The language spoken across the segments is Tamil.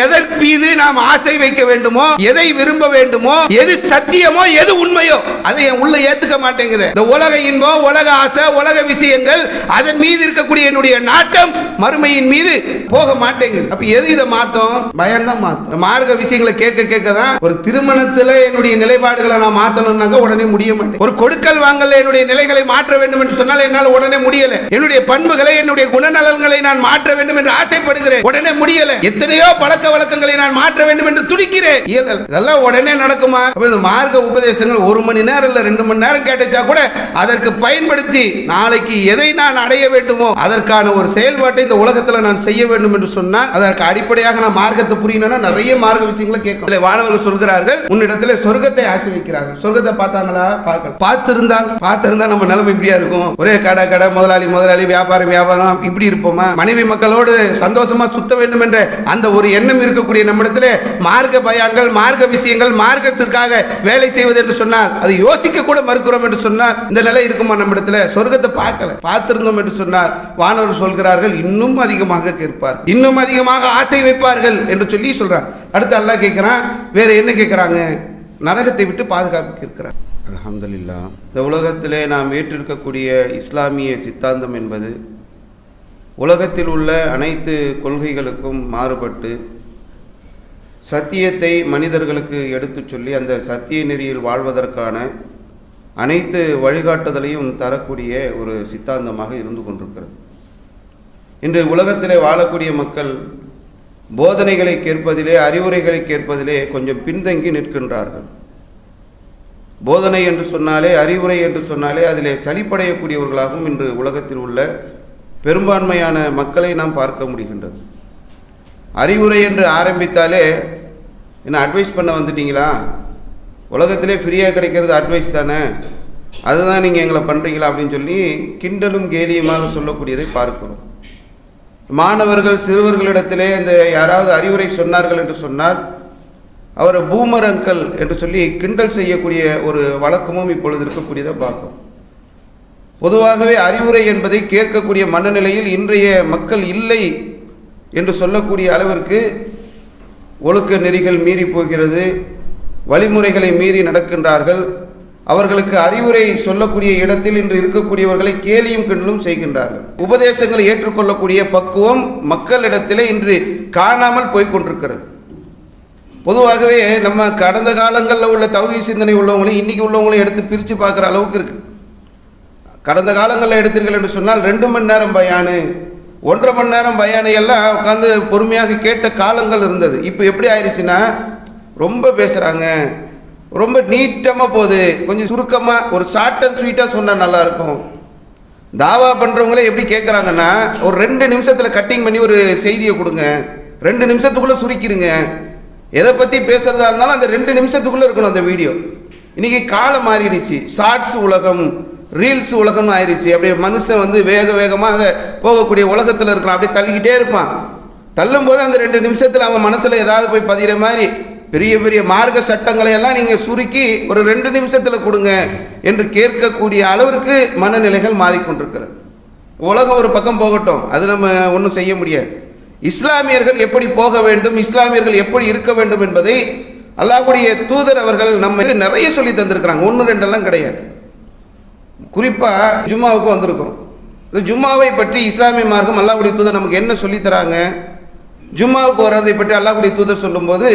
எதற்கு மீது நாம் ஆசை வைக்க வேண்டுமோ, எதை விரும்ப வேண்டுமோ, எது சத்தியமோ, எது உண்மையோ அதை என் உள்ள ஏத்துக்க மாட்டேங்குது. இந்த உலக இன்பம், உலக ஆசை, உலக விஷயங்கள், அதன் மீது இருக்கக்கூடிய என்னுடைய நாட்டம் மறுமையின் மீது போக மாட்டேங்குது. அப்ப எது இதை மாத்தோம்? பயம் தான் மாத்தும். மார்க்க விஷயங்களை கேட்க கேட்க தான் ஒரு திருமணத்தில் என்னுடைய நிலைப்பாடுகளை நான் மாத்தணும்னாக்க உடனே முடிய மாட்டேன். ஒரு கொடுக்கல் வாங்கல என்னுடைய நிலைகளை மாற்ற வேண்டும் என்று சொன்னால் என்னால் உடனே முடியல. என்னுடைய பண்புகளை, என்னுடைய குணநலன்களை நான் மாற்ற வேண்டும் என்று ஆசைப்படுகிறேன், உடனே முடியல. எத்தனையோ பழக்க வழக்கங்களை நான் மாற்ற வேண்டும் என்று துடிக்கிறேன், இதெல்லாம் உடனே நடக்குமா? மார்க்க உபதேசங்கள் 1 மணி நேரம் இல்ல 2 மணி நேரம் கேட்டா கூட அதற்கு பயன்படுத்தி நாளைக்கு எதை நான் அடைய வேண்டுமோ அதற்கான ஒரு செயல்பாட்டை இந்த உலகத்தில் நான் செய்ய வேண்டும் என்று சொன்னால் அதற்கு அடிப்படையாக நான் மார்க்கத்தை புரியணும்னா நிறைய மார்க்க விஷயங்களை கேட்கணும். வானவர்கள் சொல்கிறார்கள், உன்னிடத்தில் சொர்க்கத்தை ஆசை வைக்கிறார்கள். சொர்க்கத்தை பார்த்தாங்களா? பார்த்திருந்தால் நம்ம நிலைமை இப்படியா இருக்கும்? ஒரே கடை, முதலாளி, வியாபாரம் இப்படி இருப்போமா? மனைவி மக்களோடு சந்தோஷமா சுத்த வேண்டும் என்ற அந்த ஒரு எண்ணம் இருக்கக்கூடிய நம்மிடத்தில் மார்க்க பயான்கள், மார்க்க விஷயங்கள், மார்க்கத்திற்காக வேலை செய்வது என்று சொன்னால் அதை யோசிக்க கூட மறுக்கிறோம் என்று சொன்னால் இந்த நிலை இருக்குமா? நம்மிடத்தில் சொர்க்கத்தை பார்த்திருந்தோம் என்று சொன்னால் வானவர் சொல்கிறார்கள், இன்னும் அதிகமாக கேட்பார், இன்னும் அதிகமாக ஆசை வைப்பார்கள் என்று சொல்லி சொல்றாங்க. அடுத்து அல்லாஹ் கேட்கிறான், வேற என்ன கேட்கிறாங்க? நரகத்தை விட்டு பாதுகாப்பு கேட்கிறார். அல்ஹம்துலில்லாஹ். இந்த உலகத்திலே நாம் ஏற்றிருக்கக்கூடிய இஸ்லாமிய சித்தாந்தம் என்பது உலகத்தில் உள்ள அனைத்து கொள்கைகளுக்கும் மாறுபட்டு சத்தியத்தை மனிதர்களுக்கு எடுத்து சொல்லி அந்த சத்திய நெறியில் வாழ்வதற்கான அனைத்து வழிகாட்டுதலையும் தரக்கூடிய ஒரு சித்தாந்தமாக இருந்து கொண்டிருக்கிறது. இன்று உலகத்திலே வாழக்கூடிய மக்கள் போதனைகளை கேட்பதிலே, அறிவுரைகளை கேட்பதிலே கொஞ்சம் பின்தங்கி நிற்கின்றார்கள். போதனை என்று சொன்னாலே, அறிவுரை என்று சொன்னாலே அதிலே சலிப்படையக்கூடியவர்களாகவும் இன்று உலகத்தில் உள்ள பெரும்பான்மையான மக்களை நாம் பார்க்க முடிகின்றது. அறிவுரை என்று ஆரம்பித்தாலே, என்ன அட்வைஸ் பண்ண வந்துட்டீங்களா? உலகத்திலே ஃப்ரீயாக கிடைக்கிறது அட்வைஸ் தானே, அதுதான் நீங்கள் எங்களை பண்ணுறீங்களா அப்படின்னு சொல்லி கிண்டலும் கேலியுமாக சொல்லக்கூடியதை பார்க்கிறோம். மாணவர்கள் சிறுவர்களிடத்திலே இந்த யாராவது அறிவுரை சொன்னார்கள் என்று சொன்னால் அவரை பூமர் அங்கிள் என்று சொல்லி கிண்டல் செய்யக்கூடிய ஒரு வழக்கமும் இப்பொழுது இருக்கக்கூடியதை பார்க்கும். பொதுவாகவே அறிவுரை என்பதை கேட்கக்கூடிய மனநிலையில் இன்றைய மக்கள் இல்லை என்று சொல்லக்கூடிய அளவிற்கு ஒழுக்க நெறிகள் மீறி போகிறது, வழிமுறைகளை மீறி நடக்கின்றார்கள். அவர்களுக்கு அறிவுரை சொல்லக்கூடிய இடத்தில் இன்று இருக்கக்கூடியவர்களை கேலியும் கிண்டலும் செய்கின்றார்கள். உபதேசங்களை ஏற்றுக்கொள்ளக்கூடிய பக்குவம் மக்களிடத்திலே இன்று காணாமல் போய்கொண்டிருக்கிறது. பொதுவாகவே நம்ம கடந்த காலங்களில் உள்ள தௌஹீத் சிந்தனை உள்ளவங்களையும் இன்னைக்கு உள்ளவங்களையும் எடுத்து பிரித்து பார்க்குற அளவுக்கு இருக்கு. கடந்த காலங்களில் எடுத்தீர்கள் என்று சொன்னால் 2 மணி நேரம் பயானு, 1.5 மணி நேரம் பயானை எல்லாம் உட்காந்து பொறுமையாக கேட்ட காலங்கள் இருந்தது. இப்போ எப்படி ஆயிடுச்சுன்னா ரொம்ப பேசுகிறாங்க, ரொம்ப நீட்டமாக போகுது, கொஞ்சம் சுருக்கமாக ஒரு ஷார்ட் அண்ட் ஸ்வீட்டாக சொன்னால் நல்லாயிருக்கும். தாவா பண்ணுறவங்களே எப்படி கேட்குறாங்கன்னா, ஒரு 2 நிமிஷத்தில் கட்டிங் பண்ணி ஒரு செய்தியை கொடுங்க, 2 நிமிஷத்துக்குள்ளே சுருக்கிடுங்க. எதை பற்றி பேசுகிறதா இருந்தாலும் அந்த 2 நிமிஷத்துக்குள்ளே இருக்கணும் அந்த வீடியோ. இன்றைக்கி காலம் மாறிடுச்சு, ஷார்ட்ஸ் உலகம், ரீல்ஸ் உலகம் ஆயிடுச்சு. அப்படியே மனுஷன் வேக வேகமாக போகக்கூடிய உலகத்தில் இருக்கிறான், அப்படியே தள்ளிக்கிட்டே இருப்பான். தள்ளும் போது அந்த 2 நிமிஷத்தில் அவன் மனசில் ஏதாவது போய் பதிகிற மாதிரி பெரிய பெரிய மார்க்க சட்டங்களை எல்லாம் நீங்கள் சுருக்கி ஒரு 2 நிமிஷத்தில் கொடுங்க என்று கேட்கக்கூடிய அளவிற்கு மனநிலைகள் மாறிக்கொண்டிருக்கிறது. உலகம் ஒரு பக்கம் போகட்டும், அது நம்ம ஒன்றும் செய்ய முடியாது. இஸ்லாமியர்கள் எப்படி போக வேண்டும், இஸ்லாமியர்கள் எப்படி இருக்க வேண்டும் என்பதை அல்லாஹ்வுடைய தூதர் அவர்கள் நமக்கு நிறைய சொல்லி தந்திருக்கிறாங்க. 1 2 எல்லாம் கிடையாது. குறிப்பாக ஜும்மாவுக்கு வந்திருக்கிறோம். இந்த ஜும்மாவை பற்றி இஸ்லாமிய மார்க்கம் அல்லாஹ்வுடைய தூதர் நமக்கு என்ன சொல்லித்தராங்க? ஜும்மாவுக்கு வர்றதை பற்றி அல்லாஹ்வுடைய தூதர் சொல்லும்போது,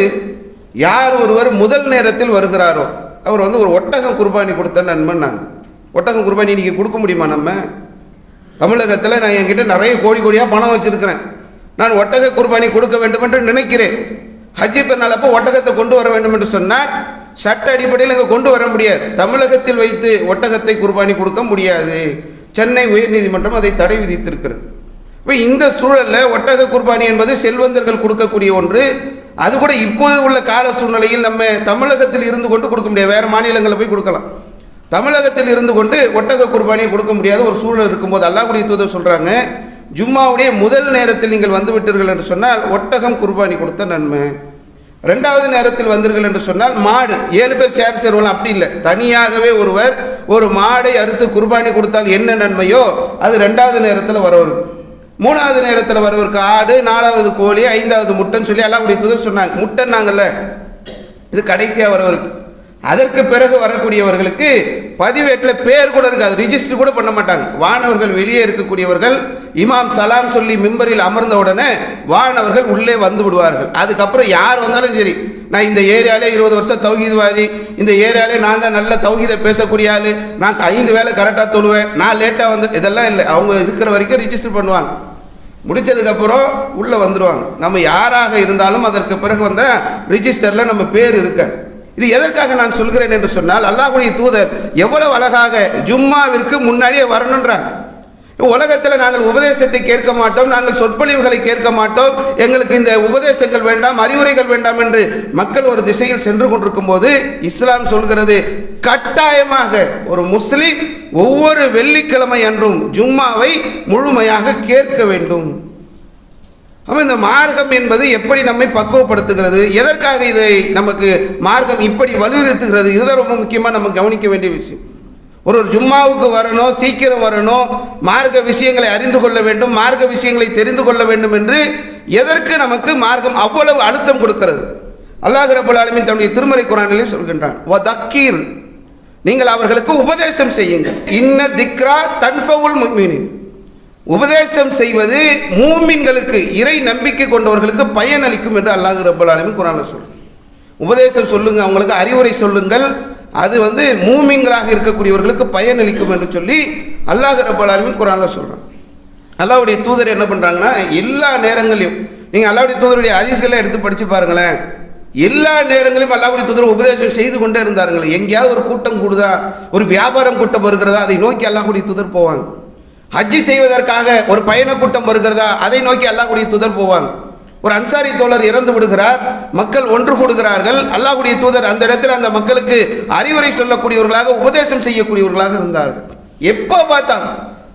யார் ஒருவர் முதல் நேரத்தில் வருகிறாரோ அவர் ஒரு ஒட்டகம் குர்பானி கொடுத்த நண்பன். ஒட்டகம் குர்பானி இன்னைக்கு கொடுக்க முடியுமா? நம்ம தமிழகத்தில் நான் என்கிட்ட நிறைய கோடியாக பணம் வச்சிருக்கிறேன், நான் ஒட்டக குர்பானி கொடுக்க வேண்டும் என்று நினைக்கிறேன். ஹஜ்ஜி பெருநாள் அப்போ ஒட்டகத்தை கொண்டு வர வேண்டும் என்று சொன்னால் சட்ட அடிப்படையில் இங்கே கொண்டு வர முடியாது. தமிழகத்தில் வைத்து ஒட்டகத்தை குர்பானி கொடுக்க முடியாது. சென்னை உயர்நீதிமன்றம் அதை தடை விதித்திருக்கிறது. இப்போ இந்த சூழலில் ஒட்டக குர்பானி என்பது செல்வந்தர்கள் கொடுக்கக்கூடிய ஒன்று. அது கூட இப்போது உள்ள கால சூழ்நிலையில் நம்ம தமிழகத்தில் இருந்து கொண்டு கொடுக்க முடியாது, வேறு மாநிலங்களில் போய் கொடுக்கலாம். தமிழகத்தில் இருந்து கொண்டு ஒட்டக குர்பானியை கொடுக்க முடியாத ஒரு சூழல் இருக்கும்போது அல்லாஹ்வுடைய தூதர் சொல்கிறாங்க, ஜும்மாவுடைய முதல் நேரத்தில் நீங்கள் வந்து விட்டீர்கள் என்று சொன்னால் ஒட்டகம் குர்பானி கொடுத்த நன்மை. 2வது நேரத்தில் வந்தீர்கள் என்று சொன்னால் மாடு, 7 பேர் ஷேர் சேருவோம், அப்படி இல்லை, தனியாகவே ஒருவர் ஒரு மாடை அறுத்து குர்பானி கொடுத்தால் என்ன நன்மையோ அது 2வது நேரத்தில் வரவரும். மூணாவது நேரத்தில் வரவருக்கு ஆடு, நாலாவது கோழி, ஐந்தாவது முட்டைன்னு சொல்லி அல்லாஹ்வுடைய தூதர் சொன்னாங்க. முட்டைன்னாங்கல்ல, இது கடைசியாக வரவருக்கு. அதற்கு பிறகு வரக்கூடியவர்களுக்கு பதிவேட்டில் பேர் கூட இருக்காது, ரிஜிஸ்டர் கூட பண்ண மாட்டாங்க. வானவர்கள் வெளியே இருக்கக்கூடியவர்கள் இமாம் சலாம் சொல்லி மிம்பரில் அமர்ந்த உடனே வானவர்கள் உள்ளே வந்து விடுவார்கள். அதுக்கப்புறம் யார் வந்தாலும் சரி, நான் இந்த ஏரியாலே 20 வருஷம் தௌஹீத்வாதி, இந்த ஏரியாலே நான் தான் நல்ல தௌஹீதை பேசக்கூடிய ஆள், நான் 5 வேளை கரெக்டாக தொழுவேன், நான் லேட்டாக வந்து, இதெல்லாம் இல்லை. அவங்க இருக்கிற வரைக்கும் ரிஜிஸ்டர் பண்ணுவாங்க. முடிச்சதுக்கப்புறம் உள்ளே வந்துடுவாங்க. நம்ம யாராக இருந்தாலும் அதற்கு பிறகு வந்த ரிஜிஸ்டரில் நம்ம பேர் இருக்க. இது எதற்காக நான் சொல்கிறேன் என்று சொன்னால், அல்லாஹ்வுடைய தூதர் எவ்வளவு அழகாக ஜும்மாவிற்கு முன்னாடியே வரணுன்றாங்க. உலகத்தில் நாங்கள் உபதேசத்தை கேட்க மாட்டோம், நாங்கள் சொற்பொழிவுகளை கேட்க மாட்டோம், எங்களுக்கு இந்த உபதேசங்கள் வேண்டாம், அறிவுரைகள் வேண்டாம் என்று மக்கள் ஒரு திசையில் சென்று கொண்டிருக்கும் போது இஸ்லாம் சொல்கிறது, கட்டாயமாக ஒரு முஸ்லிம் ஒவ்வொரு வெள்ளிக்கிழமை அன்றும் ஜும்மாவை முழுமையாக கேட்க வேண்டும். அப்போ இந்த மார்க்கம் என்பது எப்படி நம்மை பக்குவப்படுத்துகிறது, எதற்காக இதை நமக்கு மார்க்கம் இப்படி வலியுறுத்துகிறது, இதுதான் ரொம்ப முக்கியமாக நம்ம கவனிக்க வேண்டிய விஷயம். ஒரு ஜும்மாவுக்கு வரணும், சீக்கிரம் வரணும், மார்க்க விஷயங்களை அறிந்து கொள்ள வேண்டும், மார்க்க விஷயங்களை தெரிந்து கொள்ள வேண்டும் என்று எதற்கு நமக்கு மார்க்கம் அவ்வளவு அழுத்தம் கொடுக்கிறது? அல்லாஹ் ரப்பல் ஆலமீன் தன்னுடைய திருமறை குர்ஆனிலே சொல்கின்றான், வதக்கீர், நீங்கள் அவர்களுக்கு உபதேசம் செய்யுங்கள். இன்ன திக்ரா தன்ஃபவுல் முஃமினீன், உபதேசம் செய்வது மூமின்களுக்கு, இறை நம்பிக்கை கொண்டவர்களுக்கு பயனளிக்கும் என்று அல்லாஹ் ரப்பல் ஆலமீன் குர்ஆனில் சொல்றான். உபதேசம் சொல்லுங்க, அவங்களுக்கு அறிவுரை சொல்லுங்கள், அது மூமின்களாக இருக்கக்கூடியவர்களுக்கு பயனளிக்கும் என்று சொல்லி அல்லாஹ் ரப்பல் ஆலமீன் குர்ஆனில் சொல்றான். அல்லாஹ்வுடைய தூதர் என்ன பண்றாங்கன்னா, எல்லா நேரங்களிலும் நீங்க அல்லாஹ்வுடைய தூதருடைய ஹதீஸ்களை எடுத்து படிச்சு பாருங்களேன், எல்லா நேரங்களிலும் அல்லாஹ்வுடைய தூதர் உபதேசம் செய்து கொண்டே இருந்தார்கள். எங்கேயாவது ஒரு கூட்டம் கூடுதா, ஒரு வியாபாரம் கூட்டம் வருகிறதா, அதை நோக்கி அல்லாஹ்வுடைய தூதர் போவாங்க. ஹஜ்ஜி செய்வதற்காக ஒரு பயண கூட்டம் வருகிறதா, அதை நோக்கி அல்லாஹ்வுடைய தூதர் போவாங்க. ஒரு அன்சாரி தோழர் இறந்து விடுகிறார், மக்கள் ஒன்று கூடுகிறார்கள், அல்லாஹ்வுடைய தூதர் அந்த இடத்தில் அந்த மக்களுக்கு அறிவுரை சொல்லக்கூடியவர்களாக, உபதேசம் செய்யக்கூடியவர்களாக இருந்தார்கள். எப்போ பார்த்தாங்க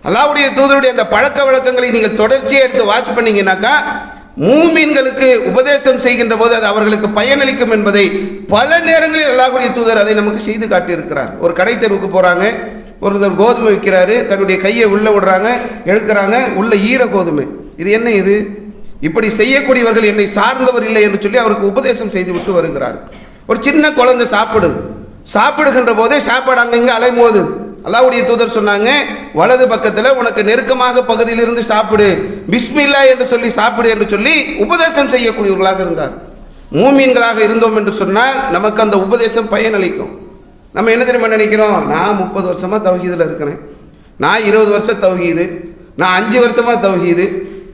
அல்லாஹ்வுடைய தூதருடைய அந்த பழக்க வழக்கங்களை நீங்கள் தொடர்ச்சியாக எடுத்து வாட்ச் பண்ணீங்கன்னாக்கா, மூமின்களுக்கு உபதேசம் செய்கின்ற போது அது அவர்களுக்கு பயனளிக்கும் என்பதை பல நேரங்களில் அல்லாஹ்வுடைய தூதர் அதை நமக்கு செய்து காட்டியிருக்கிறார். ஒரு கடை தெருவுக்கு போறாங்க, ஒருத்தர் கோதுமை விற்கிறாரு, தன்னுடைய கையை உள்ள விடுறாங்க, எடுக்கிறாங்க, உள்ள ஈர கோதுமை, இது என்ன இது, இப்படி செய்யக்கூடியவர்கள் என்னை சார்ந்தவர் இல்லை என்று சொல்லி அவருக்கு உபதேசம் செய்து விட்டு வருகிறார். ஒரு சின்ன குழந்தை சாப்பிடுகின்ற போதே சாப்பாடு அங்கங்க அலைமோது, அல்லாஹ்வுடைய தூதர் சொன்னாங்க, வலது பக்கத்தில் உனக்கு நெருக்கமாக பகுதியிலிருந்து சாப்பிடு, பிஸ்மில்லா என்று சொல்லி சாப்பிடு என்று சொல்லி உபதேசம் செய்யக்கூடியவர்களாக இருந்தார். மூமீன்களாக இருந்தோம் என்று சொன்னால் நமக்கு அந்த உபதேசம் பயனளிக்கும். நம்ம என்ன தெரியுமா நினைக்கிறோம், நான் 30 வருஷமாக தௌஹீதில் இருக்கிறேன், நான் 20 வருஷம் தௌஹீது, நான் 5 வருஷமாக தௌஹீது,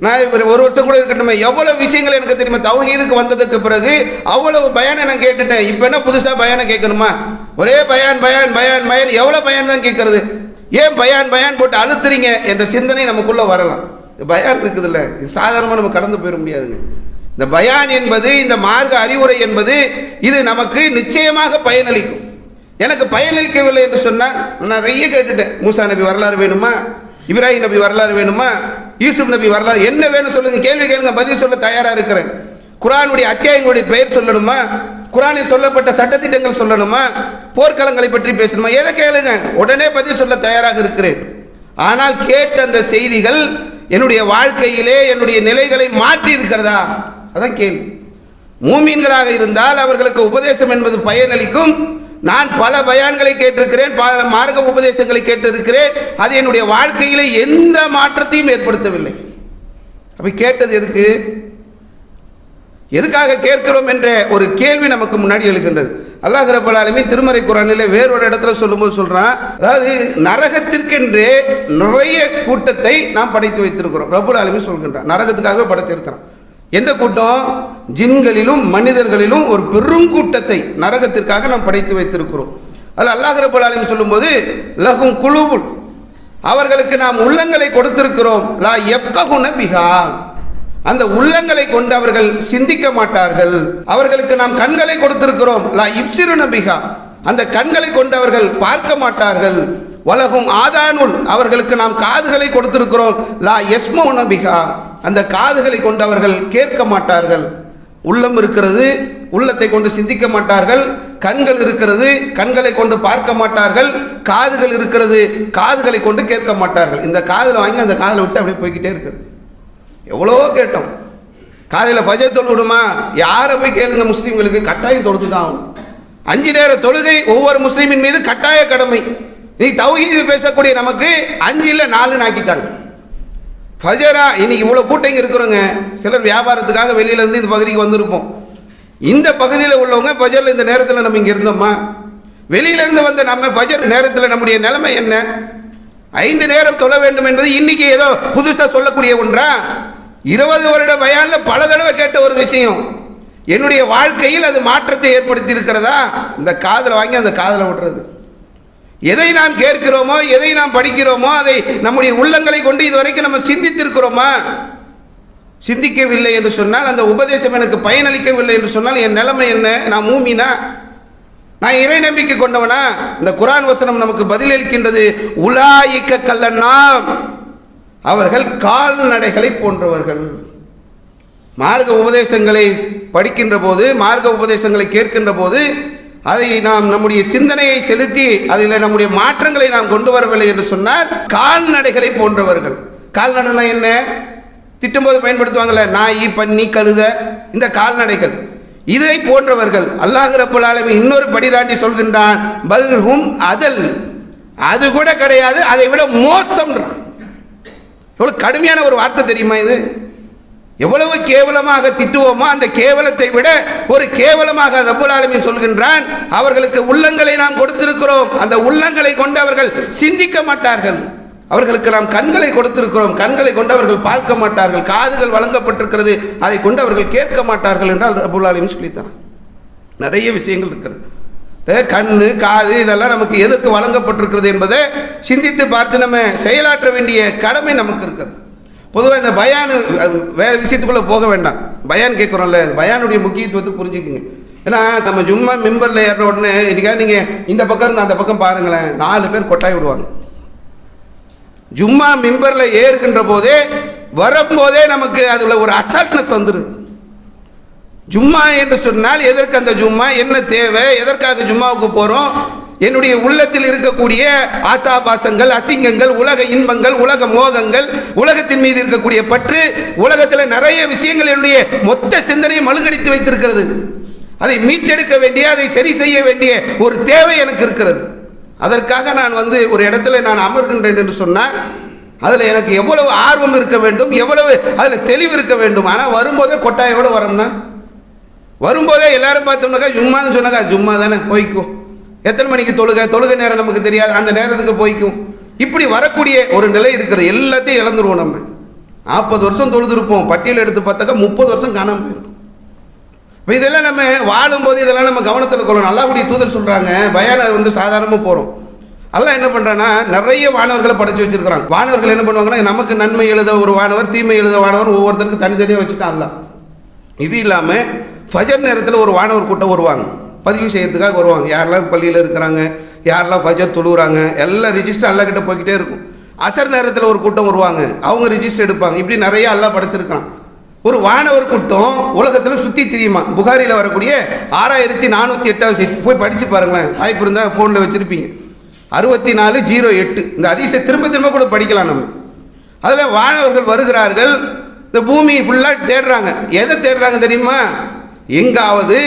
நான் ஒரு வருஷம் கூட இருக்கட்டுமே, எவ்வளவு விஷயங்கள் எனக்கு தெரியுமா, தௌஹீதுக்கு வந்ததுக்கு பிறகு அவ்வளவு பயானை நான் கேட்டுட்டேன், இப்போ என்ன புதுசாக பயானை கேட்கணுமா, ஒரே பயான் பயான் பயான் பயான், எவ்வளோ பயான் தான் கேட்கறது, ஏன் பயான் பயான் போட்டு அழுத்துறீங்க என்ற சிந்தனை நமக்குள்ளே வரலாம். பயான் இருக்குதுல்ல, இது சாதாரணமாக நம்ம கடந்து போயிட முடியாதுங்க. இந்த பயான் என்பது, இந்த மார்க்க அறிவுரை என்பது, இது நமக்கு நிச்சயமாக பயனளிக்கும். எனக்கு பயனளிக்கவில்லை என்று சொன்னால் நான் நிறைய கேட்டுட்டேன், மூசா நபி வரலாறு வேணுமா, இப்ராஹிம் நபி வரலாறு வேணுமா, யூசுப் நபி வரலாறு, என்ன வேணும் சொல்லுங்க, கேள்வி கேளுங்க, பதில் சொல்ல தயாராக இருக்கிறேன். குர்ஆனுடைய அத்தியாயங்களுடைய பெயர் சொல்லணுமா, குர்ஆனில் சொல்லப்பட்ட சட்டத்திட்டங்கள் சொல்லணுமா, போர்க்களங்களை பற்றி பேசணுமா, எதை கேளுங்க, உடனே பதில் சொல்ல தயாராக இருக்கிறேன். ஆனால் கேட்ட அந்த செய்திகள் என்னுடைய வாழ்க்கையிலே என்னுடைய நிலைகளை மாற்றி இருக்கிறதா, அதான் கேள்வி. மூமீன்களாக இருந்தால் அவர்களுக்கு உபதேசம் என்பது பயனளிக்கும். நான் பல பயான்களை கேட்டிருக்கிறேன், பல மார்க்க உபதேசங்களை கேட்டிருக்கிறேன், அது என்னுடைய வாழ்க்கையிலே எந்த மாற்றத்தையும் ஏற்படுத்தவில்லை. அப்ப கேட்டது எதுக்கு, எதுக்காக கேட்கிறோம் என்ற ஒரு கேள்வி நமக்கு முன்னாடி எழுகின்றது. அல்லாஹ் ரப்பல் ஆலமீன் திருமறை குர்ஆனிலே வேறொரு இடத்துல சொல்லும்போது சொல்றான், அதாவது நரகத்திற்கென்றே நிறைய கூட்டத்தை நாம் படைத்து வைத்திருக்கிறோம். ரப்பல் ஆலமீன் சொல்கின்றான், நரகத்துக்காகவே படைத்திருக்கிறான். எந்த கூட்டம், ஜின்களிலும் மனிதர்களிலும் ஒரு பெரும் கூட்டத்தை நரகத்திற்காக நாம் படைத்து வைத்திருக்கிறோம். அதில் அல்லாஹ் ரப்பல் ஆலமீன் சொல்லும்போது, லஹும் குலூபுன், அவர்களுக்கு நாம் உள்ளங்களை கொடுத்திருக்கிறோம், லா யஃப்கஹுன பிஹா, அந்த உள்ளங்களை கொண்டு அவர்கள் சிந்திக்க மாட்டார்கள். அவர்களுக்கு நாம் கண்களை கொடுத்திருக்கிறோம், லா யுப்சிருன பிஹா, அந்த கண்களை கொண்டு அவர்கள் பார்க்க மாட்டார்கள். வலகும் ஆதானுல், அவர்களுக்கு நாம் காதுகளை கொடுத்திருக்கிறோம், லா யஸ்மௌன பிஹா, அந்த காதுகளை கொண்டு அவர்கள் கேட்க மாட்டார்கள். உள்ளம் இருக்கிறது, உள்ளத்தை கொண்டு சிந்திக்க மாட்டார்கள். கண்கள் இருக்கிறது, கண்களை கொண்டு பார்க்க மாட்டார்கள். காதுகள் இருக்கிறது, காதுகளை கொண்டு கேட்க மாட்டார்கள். இந்த காதில் வாங்கி அந்த காதில் விட்டு அப்படியே போய்கிட்டே இருக்கிறது. எவ்வளவோ கேட்டோம். காலையில் ஃபஜர் தொழுவிடுமா? யாரை போய் கேளுங்க, முஸ்லீம்களுக்கு கட்டாயம் தொழுது தான் ஆகும். 5 நேர தொழுகை ஒவ்வொரு முஸ்லீமின் மீது கட்டாய கடமை. நீ தௌஹீத் பேசக்கூடிய நமக்கு 5 இல்லை 4 ஆக்கிட்டாங்க. ஃபஜரா இன்னைக்கு இவ்வளோ கூட்டம் இருக்கிறோங்க. சிலர் வியாபாரத்துக்காக வெளியிலேருந்து இந்த பகுதிக்கு வந்திருப்போம். இந்த பகுதியில் உள்ளவங்க ஃபஜரில் இந்த நேரத்தில் நம்ம இங்கே இருந்தோமா? வெளியிலேருந்து வந்த நம்ம ஃபஜர் நேரத்தில் நம்முடைய நிலைமை என்ன? 5 நேரம் தொழ வேண்டும் என்பது இன்னைக்கு ஏதோ புதுசாக சொல்லக்கூடிய ஒன்றா? 20 வருட பயானில் பல தடவை கேட்ட ஒரு விஷயம். என்னுடைய வாழ்க்கையில் அது மாற்றத்தை ஏற்படுத்தி இருக்கிறதா? இந்த காதில் வாங்கி அந்த காதில் விடுறது. எதை நாம் கேட்கிறோமோ, எதை நாம் படிக்கிறோமோ, அதை நம்முடைய உள்ளங்களை கொண்டு இதுவரைக்கும் நம்ம சிந்தித்திருக்கிறோமா? சிந்திக்கவில்லை என்று சொன்னால், அந்த உபதேசம் எனக்கு பயனளிக்கவில்லை என்று சொன்னால் என் நிலைமை என்ன? நான் மூமினா? நான் இறை நம்பிக்கை கொண்டவனா? இந்த குர்ஆன் வசனம் நமக்கு பதிலளிக்கின்றது. உலாயிக்க கல்லன்னாம், அவர்கள் கால்நடைகளை போன்றவர்கள். மார்க்க உபதேசங்களை படிக்கின்ற போது, மார்க்க உபதேசங்களை கேட்கின்ற போது, அதை நாம் நம்முடைய சிந்தனையை செலுத்தி அதில் நம்முடைய மாற்றங்களை நாம் கொண்டு வரவில்லை என்று சொன்னால் கால்நடைகளை போன்றவர்கள். கால்நடைனா என்ன? திட்டும்போது பயன்படுத்துவாங்கல்ல, நாய், பன்னி, கழுத, இந்த கால்நடைகள், இதை போன்றவர்கள். அல்லாஹ் ரப்பல் ஆலமீன் இன்னொரு படி தாண்டி சொல்கின்றான், பல்ஹும் அதல், அது கூட கிடையாது, அதை விட மோசம். எவ்வளவு கடுமையான ஒரு வார்த்தை தெரியுமா இது? எவ்வளவு கேவலமாக திட்டுவோமோ அந்த கேவலத்தை விட ஒரு கேவலமாக ரப்பல் ஆலமீன் சொல்கின்றான், அவர்களுக்கு உள்ளங்களை நாம் கொடுத்திருக்கிறோம், அந்த உள்ளங்களை கொண்டு அவர்கள் சிந்திக்க மாட்டார்கள். அவர்களுக்கு நாம் கண்களை கொடுத்திருக்கிறோம், கண்களை கொண்டு அவர்கள் பார்க்க மாட்டார்கள். காதுகள் வழங்கப்பட்டிருக்கிறது, அதை கொண்டு அவர்கள் கேட்க மாட்டார்கள் என்றால் ரப்பல் ஆலமீன் சொல்லித்தரான். நிறைய விஷயங்கள் இருக்கிறது. கண்ணு, காது, இதெல்லாம் நமக்கு எதற்கு வழங்கப்பட்டிருக்கிறது என்பதை சிந்தித்து பார்த்து நம்ம செயலாற்ற வேண்டிய கடமை நமக்கு இருக்கிறது. பொதுவாக இந்த பயானு வேறு விஷயத்துக்குள்ளே போக வேண்டாம். பயான் கேட்குறோம்ல, பயானுடைய முக்கியத்துவத்தை புரிஞ்சுக்குங்க. ஏன்னா நம்ம ஜும்மா மிம்பரில் ஏறின உடனே இன்றைக்கா நீங்கள் இந்த பக்கம் இருந்து அந்த பக்கம் பாருங்களேன், 4 பேர் கொட்டாய் விடுவாங்க. ஜும்மா மிம்பரில் ஏறுகின்ற போதே வரும்போதே நமக்கு அதில் ஒரு அசால்ட்னஸ் வந்துடுது. ஜும்மா என்று சொன்னால் எதற்கு அந்த ஜும்மா, என்ன தேவை, எதற்காக ஜும்மாவுக்கு போகிறோம், என்னுடைய உள்ளத்தில் இருக்கக்கூடிய ஆசாபாசங்கள், அசிங்கங்கள், உலக இன்பங்கள், உலக மோகங்கள், உலகத்தின் மீது இருக்கக்கூடிய பற்று, உலகத்தில் நிறைய விஷயங்கள் என்னுடைய மொத்த சிந்தனையை மழுங்கடித்து வைத்திருக்கிறது. அதை மீட்டெடுக்க வேண்டிய, அதை சரி செய்ய வேண்டிய ஒரு தேவை எனக்கு இருக்கிறது. அதற்காக நான் ஒரு இடத்துல நான் அமர்கின்றேன் என்று சொன்னால் அதில் எனக்கு எவ்வளவு ஆர்வம் இருக்க வேண்டும், எவ்வளவு அதில் தெளிவு இருக்க வேண்டும். ஆனால் வரும்போதே கொட்டாயோடு வரோம்னா, வரும்போதே எல்லாரும் பார்த்தோம்னாக்கா ஜும்மான்னு சொன்னாக்கா ஜும்மா தானே போய்க்கும், எத்தனை மணிக்கு தொழுகை நேரம் நமக்கு தெரியாது, அந்த நேரத்துக்கு போய்க்கும். இப்படி வரக்கூடிய ஒரு நிலை இருக்கிறது. எல்லாத்தையும் இழந்துருவோம். நம்ம 40 வருஷம் தொழுதுருப்போம், பட்டியல் எடுத்து பார்த்தாக்கா 30 வருஷம் காணாமல் போயிருக்கும். இப்போ இதெல்லாம் நம்ம வாழும்போது இதெல்லாம் நம்ம கவனத்தில் கொள்ளணும். அல்லாஹ்வுடைய தூதர் சொல்கிறாங்க, பயானை சாதாரணமாக போகிறோம். அல்லாஹ் என்ன பண்ணுறான்னா நிறைய வானவர்களை படைச்சு வச்சிருக்கிறாங்க. வானவர்கள் என்ன பண்ணுவாங்கன்னா, நமக்கு நன்மை எழுத ஒரு வானவர், தீமை எழுத வானவர், ஒவ்வொருத்தருக்கு தனித்தனியாக வச்சுட்டான் அல்லாஹ். இது இல்லாமல் ஃபஜர் நேரத்தில் ஒரு வானவர் கூட்டம் வருவாங்க, பதிவு செய்யறதுக்காக வருவாங்க. யாரெல்லாம் பள்ளியில் இருக்கிறாங்க, யாரெல்லாம் ஃபஜர் தொழுகிறாங்க, எல்லாம் ரிஜிஸ்டர் அல்லாஹ் கிட்ட போய்கிட்டே இருக்கும். அசர் நேரத்தில் ஒரு கூட்டம் வருவாங்க, அவங்க ரிஜிஸ்டர் எடுப்பாங்க. இப்படி நிறைய அல்லாஹ் படைச்சிருக்கான். ஒரு வானவர் கூட்டம் உலகத்தில் சுற்றி தெரியுமா? புகாரியில் வரக்கூடிய 6408 போய் படித்து பாருங்களேன். வாய்ப்பு இருந்தால் ஃபோனில் வச்சுருப்பீங்க. 6408 இந்த ஹதீஸை திரும்ப திரும்ப கூட படிக்கலாம் நம்ம. அதில் வானவர்கள் வருகிறார்கள், இந்த பூமி ஃபுல்லாக தேடுறாங்க. எதை தேடுறாங்க தெரியுமா? எங்காவது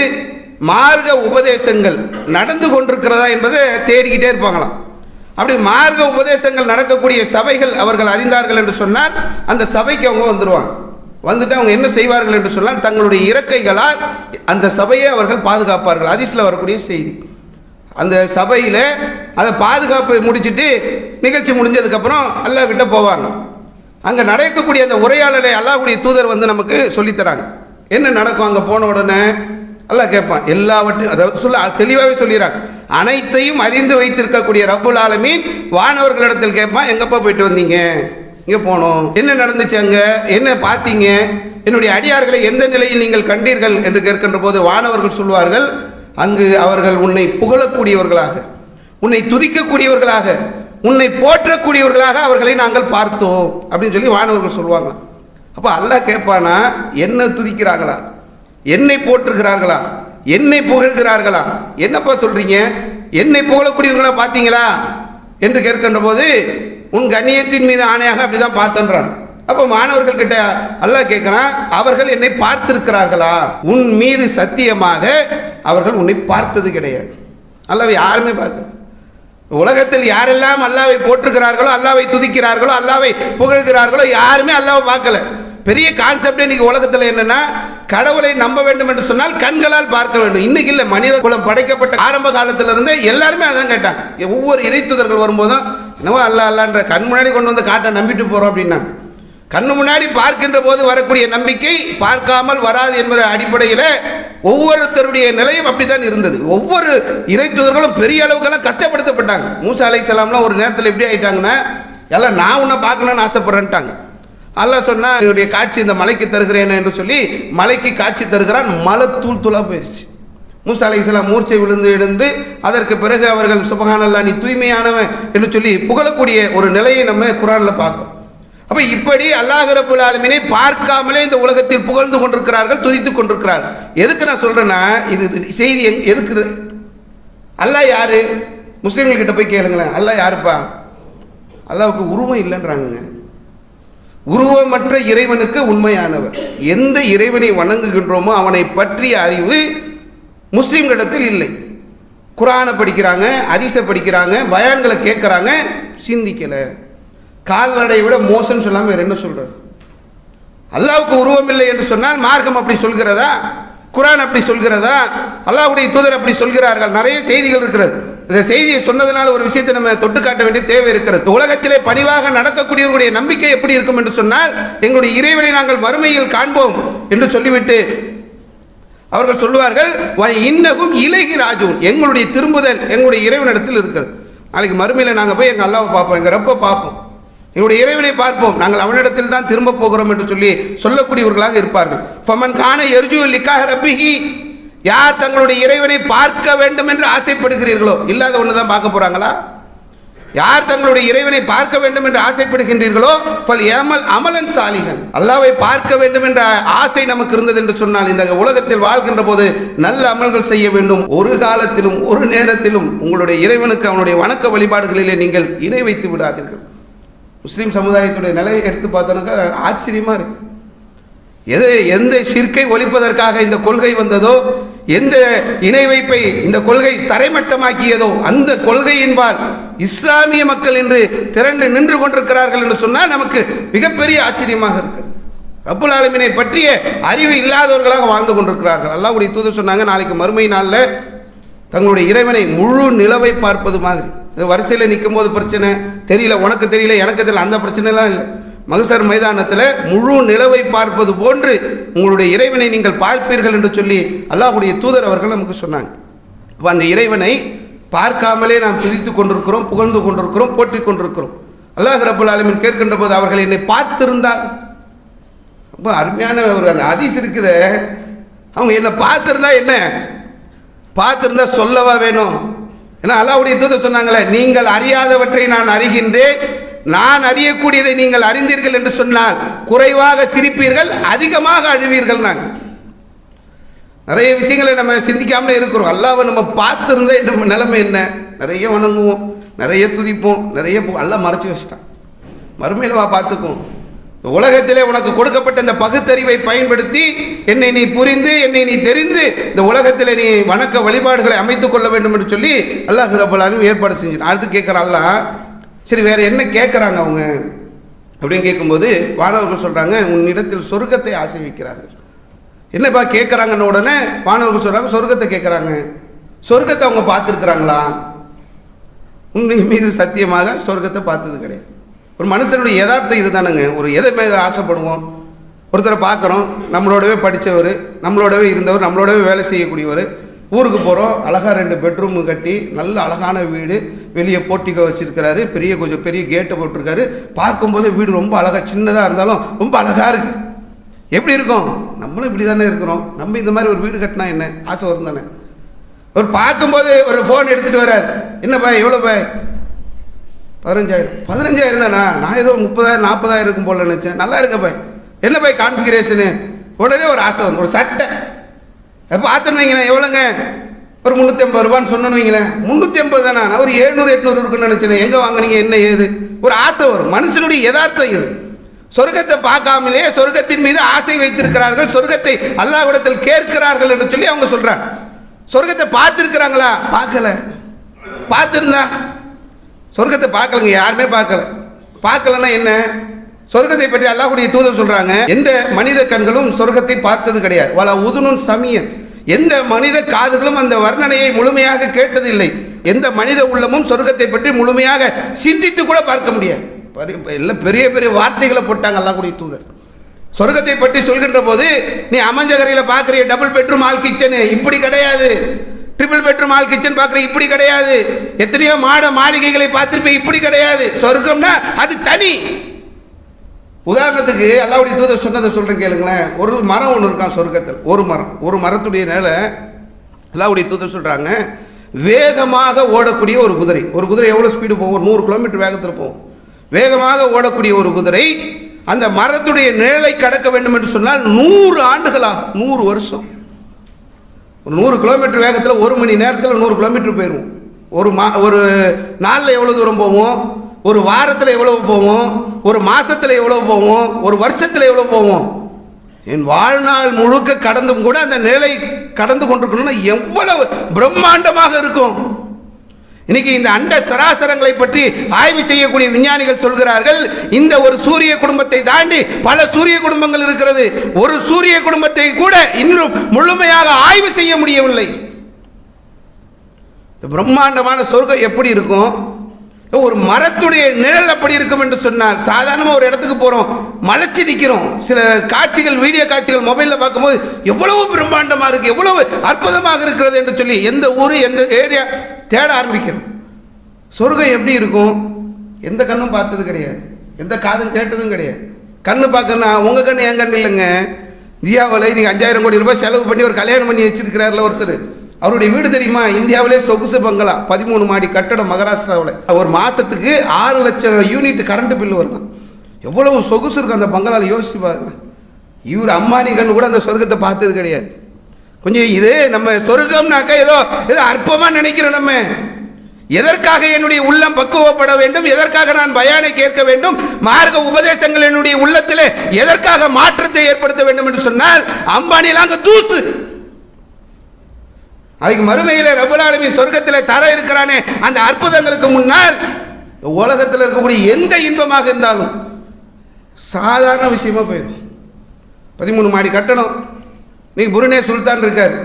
மார்க்க உபதேசங்கள் நடந்து கொண்டிருக்கிறதா என்பதை தேடிக்கிட்டே இருப்பாங்களாம். அப்படி மார்க்க உபதேசங்கள் நடக்கக்கூடிய சபைகள் அவர்கள் அறிந்தார்கள் என்று சொன்னால் அந்த சபைக்கு அவங்க வந்துடுவாங்க. வந்துட்டு அவங்க என்ன செய்வார்கள் என்று சொன்னால் தங்களுடைய இறக்கைகளால் அந்த சபையை அவர்கள் பாதுகாப்பார்கள். ஹதீஸில் வரக்கூடிய செய்தி. அந்த சபையில் அதை பாதுகாப்பை முடிச்சுட்டு நிகழ்ச்சி முடிஞ்சதுக்கப்புறம் அல்லாஹ் கிட்ட போவாங்க. அங்கே நடக்கக்கூடிய அந்த உரையாடலை அல்லாஹ்வுடைய தூதர் நமக்கு சொல்லித்தராங்க. என்ன நடக்கும்? அங்கே போன உடனே அல்லாஹ் கேட்பான். எல்லாவற்றையும் தெளிவாகவே சொல்லிடுறாங்க. அனைத்தையும் அறிந்து வைத்திருக்கக்கூடிய ரப்புல் ஆலமீன் வானவர்களிடத்தில் கேட்பான், எங்கப்பா போயிட்டு வந்தீங்க, இங்கே போனோம், என்ன நடந்துச்சு, அங்கே என்ன பார்த்தீங்க, என்னுடைய அடியார்களை எந்த நிலையில் நீங்கள் கண்டீர்கள் என்று கேட்கின்ற போது வானவர்கள் சொல்வார்கள், அங்கு அவர்கள் உன்னை புகழக்கூடியவர்களாக, உன்னை துதிக்கக்கூடியவர்களாக, உன்னை போற்றக்கூடியவர்களாக அவர்களை நாங்கள் பார்த்தோம் அப்படின்னு சொல்லி வானவர்கள் சொல்லுவாங்க. அப்போ அல்லாஹ் கேட்பானா, என்ன துதிக்கிறாங்களா, என்னை போற்றுகிறார்களா, என்னை புகழ்கிறார்களா? என்னப்பா சொல்றீங்க, என்னை புகழக்கூடியவர்களா பார்த்தீங்களா என்று கேட்கின்ற போது உன் கண்ணியத்தின் மீது ஆணையாக அப்படிதான் பார்த்தன்றான். அப்போ மாணவர்கள் கிட்ட அல்லாஹ் கேட்கிறான், அவர்கள் என்னை பார்த்திருக்கிறார்களா? உன் மீது சத்தியமாக அவர்கள் உன்னை பார்த்தது கிடையாது. அல்லாஹ்வை யாருமே பார்க்கல. உலகத்தில் யாரெல்லாம் அல்லாஹ்வை போற்றுகிறார்களோ, அல்லாஹ்வை துதிக்கிறார்களோ, அல்லாஹ்வை புகழ்கிறார்களோ, யாருமே அல்லாஹ்வை பார்க்கல. பெரிய கான்செப்ட் இன்னைக்கு உலகத்தில் என்னன்னா, கடவுளை நம்ப வேண்டும் என்று சொன்னால் கண்களால் பார்க்க வேண்டும். இன்னைக்கு இல்லை, மனித குலம் படைக்கப்பட்ட ஆரம்ப காலத்திலிருந்தே எல்லாருமே அதான் கேட்டாங்க. ஒவ்வொரு இறைத்துதர்கள் வரும்போதும் என்னவோ அல்லா அல்லான்ற கண் முன்னாடி கொண்டு வந்து காட்ட நம்பிட்டு போகிறோம் அப்படின்னா, கண்ணு முன்னாடி பார்க்கின்ற போது வரக்கூடிய நம்பிக்கை பார்க்காமல் வராது என்கிற அடிப்படையில் ஒவ்வொருத்தருடைய நிலையும் அப்படித்தான் இருந்தது. ஒவ்வொரு இறைத்துதர்களும் பெரிய அளவுக்கெல்லாம் கஷ்டப்படுத்தப்பட்டாங்க. மூசா அலைஹிஸ்ஸலாம்லாம் ஒரு நேரத்தில் எப்படி ஆகிட்டாங்கன்னா, எல்லாம் நான் உன்னை பார்க்கணும்னு ஆசைப்படுறேன்ட்டாங்க. அல்லாஹ் சொன்னா, என்னுடைய காட்சி இந்த மலைக்கு தருகிறேன் என்று சொல்லி மலைக்கு காட்சி தருகிறான். மலை தூள் தூளாக போயிடுச்சு. மூசா அலைஹிஸ்ஸலாம் மூர்ச்சை விழுந்து எழுந்து அதற்கு பிறகு அவர்கள் சுப்ஹானல்லாஹ், நீ தூய்மையானவன் என்று சொல்லி புகழக்கூடிய ஒரு நிலையை நம்ம குர்ஆனில் பார்க்கிறோம். அப்போ இப்படி அல்லாஹ் ரப்பல் ஆலமீனை பார்க்காமலே இந்த உலகத்தில் புகழ்ந்து கொண்டிருக்கிறார்கள், துதித்து கொண்டிருக்கிறார்கள். எதுக்கு நான் சொல்றேன்னா, இது செய்தி எதுக்கு? அல்லாஹ் யாரு? முஸ்லீம்கள் கிட்ட போய் கேளுங்களேன், அல்லாஹ் யாருப்பா? அல்லாஹ்வுக்கு உருவம் இல்லைன்றாங்க. உருவமற்ற இறைவனுக்கு உண்மையானவர். எந்த இறைவனை வணங்குகின்றோமோ அவனை பற்றிய அறிவு முஸ்லீம்களிடத்தில் இல்லை. குர்ஆனை படிக்கிறாங்க, ஹதீஸை படிக்கிறாங்க, பயான்களை கேட்குறாங்க, சிந்திக்கலை. கால்நடை விட மோசம்னு சொல்லாமல் வேறு என்ன சொல்கிறது? அல்லாஹ்வுக்கு உருவம் இல்லை என்று சொன்னால் மார்க்கம் அப்படி சொல்கிறதா? குர்ஆன் அப்படி சொல்கிறதா? அல்லாஹ்வுடைய தூதர் அப்படி சொல்கிறார்கள். நிறைய செய்திகள் இருக்கிறது. இந்த செய்தியை சொன்னதுனால ஒரு விஷயத்தை நம்ம தொட்டு காட்ட வேண்டிய தேவை இருக்கிறது. உலகத்திலே பணிவாக நடக்கக்கூடியவர்களுடைய நம்பிக்கை எப்படி இருக்கும் என்று சொன்னால், எங்களுடைய இறைவனை நாங்கள் மறுமையில் காண்போம் என்று சொல்லிவிட்டு அவர்கள் சொல்லுவார்கள், இன்னகும் இலைகி ராஜூன், எங்களுடைய திரும்புதல் எங்களுடைய இறைவனிடத்தில் இருக்கிறது. நாளைக்கு மறுமையில் நாங்கள் போய் எங்கள் அல்லாஹ்வை பார்ப்போம், எங்கள் ரப்பை பார்ப்போம், எங்களுடைய இறைவனை பார்ப்போம், நாங்கள் அவனிடத்தில் தான் திரும்ப போகிறோம் என்று சொல்லி சொல்லக்கூடியவர்களாக இருப்பார்கள். ஃபமன் கான யர்ஜூ லிகாஹ ரப்பிஹி, யார் தங்களுடைய இறைவனை பார்க்க வேண்டும் என்று ஆசைப்படுகிறீர்களோ, இல்லாத ஒன்று தான் பார்க்க போறாங்களா? யார் தங்களுடைய இறைவனை பார்க்க வேண்டும் என்று ஆசைப்படுகின்றீர்களோ, ஃபல் யமல் அமலன் சாலிஹன், அல்லாஹ்வை பார்க்க வேண்டும் என்ற ஆசை நமக்கு இருந்தது என்று சொன்னால் இந்த உலகத்தில் வாழ்கின்ற போது நல்ல அமல்கள் செய்ய வேண்டும். ஒரு காலத்திலும் ஒரு நேரத்திலும் உங்களுடைய இறைவனுக்கு அவனுடைய வணக்க வழிபாடுகளிலே நீங்கள் இணை வைத்து விடாதீர்கள். முஸ்லீம் சமுதாயத்துடைய நிலையை எடுத்து பார்த்தோன்னாக்கா ஆச்சரியமா இருக்கு. எந்த ஷிர்கை ஒழிப்பதற்காக இந்த கொள்கை வந்ததோ, எந்த இணை வைப்பை இந்த கொள்கை தரைமட்டமாக்கியதோ, அந்த கொள்கையின்பால் இஸ்லாமிய மக்கள் இன்று திரண்டு நின்று கொண்டிருக்கிறார்கள் என்று சொன்னால் நமக்கு மிகப்பெரிய ஆச்சரியமாக இருக்கிறது. ரப்புல் ஆலமீனை பற்றிய அறிவு இல்லாதவர்களாக வாழ்ந்து கொண்டிருக்கிறார்கள். அல்லாஹ்வுடைய தூதர் சொன்னாங்க, நாளைக்கு மறுமை நாளில் தங்களுடைய இறைவனை முழு நிலவை பார்ப்பது மாதிரி. இது வரிசையில் நிற்கும் போது பிரச்சனை தெரியல, உனக்கு தெரியல, எனக்கு தெரியல, அந்த பிரச்சனைலாம் இல்லை. மகசர் மைதானத்தில் முழு நிலவை பார்ப்பது போன்று உங்களுடைய இறைவனை நீங்கள் பார்ப்பீர்கள் என்று சொல்லி அல்லாஹ்வுடைய தூதர் அவர்கள் நமக்கு சொன்னாங்க. அந்த இறைவனை பார்க்காமலே நாம் துதித்து கொண்டிருக்கிறோம், புகழ்ந்து கொண்டிருக்கிறோம், போற்றி கொண்டிருக்கிறோம். அல்லாஹ் ரப்பல் ஆலமீன் கேட்கின்ற போது அவர்கள் என்னை பார்த்திருந்தால், ரொம்ப அருமையான ஒரு அந்த ஹதீஸ் இருக்குது. அவங்க என்னை பார்த்திருந்தா என்ன, பார்த்திருந்தா சொல்லவா வேணும்? ஏன்னா அல்லாஹ்வுடைய தூதர் சொன்னாங்களே, நீங்கள் அறியாதவற்றை நான் அறிகின்றேன், நான் அறியக்கூடியதை நீங்கள் அறிந்தீர்கள் என்று சொன்னால் குறைவாக சிரிப்பீர்கள், அதிகமாக அழுவீர்கள். நாங்கள் நிறைய விஷயங்களை நம்ம சிந்திக்காமலே இருக்கிறோம். அல்லாஹ்வை நம்ம பார்த்துருந்தா நம்ம நிலைமை என்ன? நிறைய வணங்குவோம், நிறைய துதிப்போம், நிறைய அல்லாஹ் மறைச்சி வச்சிட்டான். மறுமையில் வா பார்த்துக்குவோம். உலகத்திலே உனக்கு கொடுக்கப்பட்ட இந்த பகுத்தறிவை பயன்படுத்தி என்னை நீ புரிந்து, என்னை நீ தெரிந்து இந்த உலகத்தில் நீ வணக்க வழிபாடுகளை அமைத்துக் கொள்ள வேண்டும் என்று சொல்லி அல்லாஹ் ரப்பல் ஆலமீன் ஏற்பாடு செஞ்சுட்டான். அடுத்து கேட்குறான் அல்லாஹ், சரி வேற என்ன கேட்குறாங்க அவங்க அப்படின்னு கேட்கும்போது வானவர்கள் சொல்கிறாங்க, உன்னிடத்தில் சொர்க்கத்தை ஆசை வைக்கிறார்கள். என்னப்பா கேட்குறாங்கன்னு உடனே வானவர்கள் சொல்கிறாங்க, சொர்க்கத்தை கேட்குறாங்க. சொர்க்கத்தை அவங்க பார்த்துருக்குறாங்களா? உன்னை மீது சத்தியமாக சொர்க்கத்தை பார்த்தது கிடையாது. ஒரு மனுஷனுடைய யதார்த்தம் இது தானுங்க. ஒரு எதை மேலே ஆசைப்படுவோம்? ஒருத்தரை பார்க்குறோம், நம்மளோடவே படித்தவர், நம்மளோடவே இருந்தவர், நம்மளோடவே வேலை செய்யக்கூடியவர். ஊருக்கு போகிறோம், அழகாக 2 பெட்ரூம் கட்டி நல்ல அழகான வீடு, வெளியே போர்ட்டிகோ வச்சுருக்கிறாரு, கொஞ்சம் பெரிய கேட்டை போட்டிருக்காரு. பார்க்கும்போது வீடு ரொம்ப அழகாக, சின்னதாக இருந்தாலும் ரொம்ப அழகாக இருக்குது. எப்படி இருக்கும்? நம்மளும் இப்படி தானே இருக்கிறோம். நம்ம இந்த மாதிரி ஒரு வீடு கட்டினா என்ன ஆசை வரும் தானே? ஒரு பார்க்கும்போது ஒரு ஃபோன் எடுத்துகிட்டு வர்றார், என்னப்பா எவ்வளோ பாய்? 15,000 தானா? நான் ஏதோ 30,000 40,000 இருக்கும் போல நினச்சேன். நல்லா இருக்க பாய், என்ன பாய் கான்ஃபிகரேஷனு? உடனே ஒரு ஆசை வந்து ஒரு சட்டை பார்த்துன்னு வைங்களேன், எவ்வளோங்க? ஒரு 350 ரூபான்னு சொன்னோன்னு வைங்களேன். 350 தானே? நான் ஒரு 700 800 இருக்குன்னு நினச்சேன். எங்கே வாங்கினீங்க, என்ன ஏது? ஒரு ஆசை வரும். மனுஷனுடைய யதார்த்தம் இது. சொர்க்கத்தை பார்க்காமலே சொர்க்கத்தின் மீது ஆசை வைத்திருக்கிறார்கள், சொர்க்கத்தை அல்லாஹ்விடத்தில் கேட்கிறார்கள் என்று சொல்லி அவங்க சொல்றாங்க. சொர்க்கத்தை பார்த்திருக்கிறாங்களா? பார்க்கல. பார்த்திருந்தா சொர்க்கத்தை பார்க்கலங்க, யாருமே பார்க்கல. பார்க்கலன்னா என்ன? சொர்க்கத்தை பற்றி அல்லாஹ்வுடைய தூதர் சொல்றாங்க, எந்த மனித கண்களும் சொர்க்கத்தை பார்த்தது கிடையாது. வலா உதுனுன் சமியன், எந்த மனித காதுகளும் அந்த வர்ணனையை முழுமையாக கேட்டதில்லை. எந்த மனித உள்ளமும் சொர்க்கத்தை பற்றி முழுமையாக சிந்தித்து கூட பார்க்க முடியாது. எல்லாம் பெரிய பெரிய வார்த்தைகளை போட்டாங்க அல்லாஹ்வுடைய தூதர். சொர்க்கத்தை பற்றி சொல்கின்ற போது, நீ அமைஞ்சகரையில் பார்க்குறிய டபுள் பெட்ரூம் ஆல் கிச்சனு, இப்படி கிடையாது. ட்ரிபிள் பெட்ரூம் ஆல் கிச்சன் பார்க்குற, இப்படி கிடையாது. எத்தனையோ மாட மாளிகைகளை பார்த்துருப்பேன், இப்படி கிடையாது. சொர்க்கம்னா அது தனி. உதாரணத்துக்கு அல்லாஹ்வுடைய தூதர் சொன்னதை சொல்கிறேன் கேளுங்களேன். ஒரு மரம் ஒன்று இருக்கான் சொர்க்கத்தில், ஒரு மரம். ஒரு மரத்துடைய நில அல்லாஹ்வுடைய தூதர் சொல்கிறாங்க, வேகமாக ஓடக்கூடிய ஒரு குதிரை. ஒரு குதிரை எவ்வளோ ஸ்பீடு போகும்? 100 கிலோமீட்டர் வேகத்தில் போகும். வேகமாக ஓடக்கூடிய ஒரு குதிரை அந்த மரத்துடைய நிழலை கடக்க வேண்டும் என்று சொன்னால் 100 ஆண்டுகளாகும், 100 வருஷம். ஒரு 100 கிலோமீட்டர் வேகத்தில் 1 மணி நேரத்தில் 100 கிலோமீட்டர் போயிடும். ஒரு நாளில் எவ்வளோ தூரம் போவோம்? ஒரு வாரத்தில் எவ்வளவு போவோம்? ஒரு மாசத்தில் எவ்வளவு போவோம்? ஒரு வருஷத்தில் எவ்வளவு போவோம்? என் வாழ்நாள் முழுக்க கடந்தும் கூட அந்த நிலை கடந்து கொண்டிருக்கணும்னா எவ்வளவு பிரம்மாண்டமாக இருக்கும். இன்னைக்கு இந்த அண்ட சராசரங்களை பற்றி ஆய்வு செய்யக்கூடிய விஞ்ஞானிகள் சொல்கிறார்கள், இந்த ஒரு சூரிய குடும்பத்தை தாண்டி பல சூரிய குடும்பங்கள் இருக்கிறது. ஒரு சூரிய குடும்பத்தை கூட இன்னும் முழுமையாக ஆய்வு செய்ய முடியவில்லை. பிரம்மாண்டமான சொர்க்கம் எப்படி இருக்கும்? ஒரு மரத்துடைய நிழல் அப்படி இருக்கும் என்று சொன்னால், சாதாரணமாக ஒரு இடத்துக்கு போகிறோம், மலைச்சி நிற்கிறோம். சில காட்சிகள், வீடியோ காட்சிகள் மொபைலில் பார்க்கும்போது எவ்வளவு பிரம்மாண்டமாக இருக்குது, எவ்வளவு அற்புதமாக இருக்கிறது என்று சொல்லி எந்த ஊர் எந்த ஏரியா தேட ஆரம்பிக்கிறோம். சொர்க்கம் எப்படி இருக்கும்? எந்த கண்ணும் பார்த்தது கிடையாது, எந்த காதும் கேட்டதும் கிடையாது. கண்ணு பார்க்கணும்னா உங்கள் கண்ணு என் கண்ணு இல்லைங்க. இந்தியாவில் நீங்கள் 5000 கோடி ரூபாய் செலவு பண்ணி ஒரு கல்யாணம் பண்ணி வச்சிருக்கிறார்ல ஒருத்தர், அவருடைய வீடு தெரியுமா? இந்தியாவிலே சொகுசு பங்களா, 13 மாடி கட்டடம், மகாராஷ்டிராவில். ஒரு மாதத்துக்கு 6 லட்சம் யூனிட் கரண்ட் பில் வருதான். எவ்வளவு சொகுசு இருக்கும் அந்த பங்களாவில், யோசிச்சு பாருங்க. இவர் அம்மானி கண்ணு கூட அந்த சொர்க்கத்தை பார்த்தது கிடையாது. கொஞ்சம் இது நம்ம சொர்க்கம்னாக்கா ஏதோ அற்பமாக நினைக்கிறோம். நம்ம எதற்காக என்னுடைய உள்ளம் பக்குவப்பட வேண்டும், எதற்காக நான் பயானை கேட்க வேண்டும், மார்க்க உபதேசங்கள் என்னுடைய உள்ளத்தில் எதற்காக மாற்றத்தை ஏற்படுத்த வேண்டும் என்று சொன்னால், அம்பானிலாங்க தூசு. அதுக்கு மறுமையிலே ரப்பல் ஆலமீன் சொர்க்கத்தில் தர இருக்கிறானே அந்த அற்புதங்களுக்கு முன்னால் உலகத்தில் இருக்கக்கூடிய எந்த இன்பமாக இருந்தாலும் சாதாரண விஷயமா போயிடும். 13 மாடி கட்டணம். நீங்க புருனே சுல்தான் இருக்கார்,